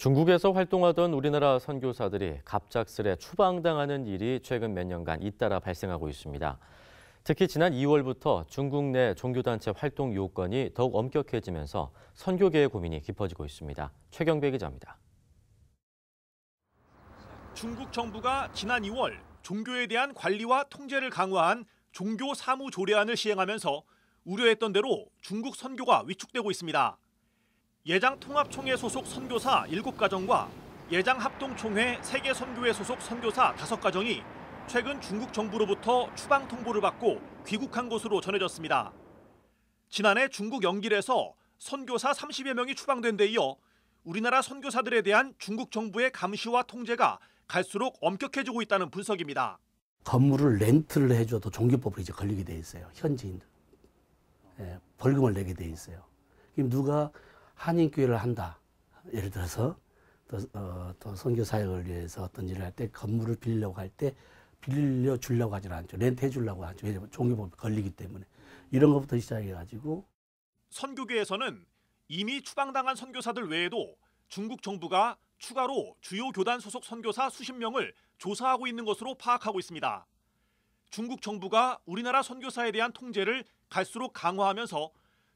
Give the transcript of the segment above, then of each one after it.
중국에서 활동하던 우리나라 선교사들이 갑작스레 추방당하는 일이 최근 몇 년간 잇따라 발생하고 있습니다. 특히 지난 2월부터 중국 내 종교단체 활동 요건이 더욱 엄격해지면서 선교계의 고민이 깊어지고 있습니다. 최경배 기자입니다. 중국 정부가 지난 2월 종교에 대한 관리와 통제를 강화한 종교 사무 조례안을 시행하면서 우려했던 대로 중국 선교가 위축되고 있습니다. 예장 통합총회 소속 선교사 7가정과 예장 합동총회 세계선교회 소속 선교사 5가정이 최근 중국 정부로부터 추방 통보를 받고 귀국한 것으로 전해졌습니다. 지난해 중국 영길에서 선교사 30여 명이 추방된 데 이어 우리나라 선교사들에 대한 중국 정부의 감시와 통제가 갈수록 엄격해지고 있다는 분석입니다. 건물을 렌트를 해줘도 종교법으로 이제 걸리게 돼 있어요. 현지인들. 벌금을 내게 돼 있어요. 그럼 누가 한인교회를 한다. 예를 들어서 또 선교 사역을 위해서 어떤 일을 할 때 건물을 빌려고 할 때 빌려주려고 하지 않죠. 렌트해 주려고 하죠. 왜냐하면 종교법에 걸리기 때문에. 이런 것부터 시작해가지고. 선교계에서는 이미 추방당한 선교사들 외에도 중국 정부가 추가로 주요 교단 소속 선교사 수십 명을 조사하고 있는 것으로 파악하고 있습니다. 중국 정부가 우리나라 선교사에 대한 통제를 갈수록 강화하면서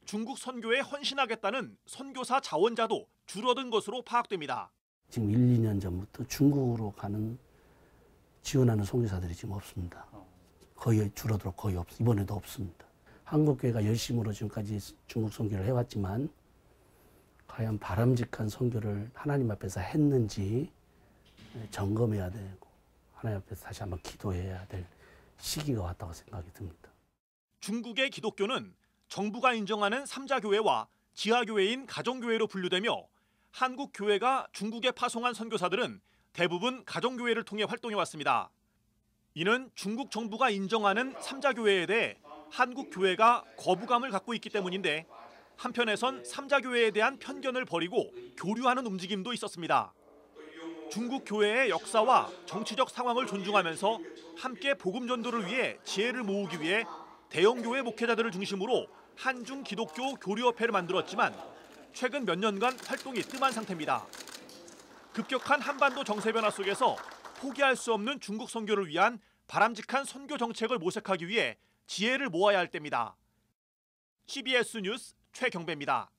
중국 선교에 헌신하겠다는 선교사 자원자도 줄어든 것으로 파악됩니다. 지금 1, 2년 전부터 중국으로 지원하는 선교사들이 지금 없습니다. 거의 줄어들어 거의 이번에도 없습니다. 한국교회가 열심으로 지금까지 중국 선교를 해왔지만 과연 바람직한 선교를 하나님 앞에서 했는지 점검해야 되고 하나님 앞에서 다시 한번 기도해야 될 시기가 왔다고 생각이 듭니다. 중국의 기독교는 정부가 인정하는 3자 교회와 지하교회인 가정교회로 분류되며 한국 교회가 중국에 파송한 선교사들은 대부분 가정교회를 통해 활동해왔습니다. 이는 중국 정부가 인정하는 3자 교회에 대해 한국 교회가 거부감을 갖고 있기 때문인데 한편에선 3자 교회에 대한 편견을 버리고 교류하는 움직임도 있었습니다. 중국 교회의 역사와 정치적 상황을 존중하면서 함께 복음 전도를 위해 지혜를 모으기 위해 대형 교회 목회자들을 중심으로 한중 기독교 교류협회를 만들었지만 최근 몇 년간 활동이 뜸한 상태입니다. 급격한 한반도 정세 변화 속에서 포기할 수 없는 중국 선교를 위한 바람직한 선교 정책을 모색하기 위해 지혜를 모아야 할 때입니다. CBS 뉴스 최경배입니다.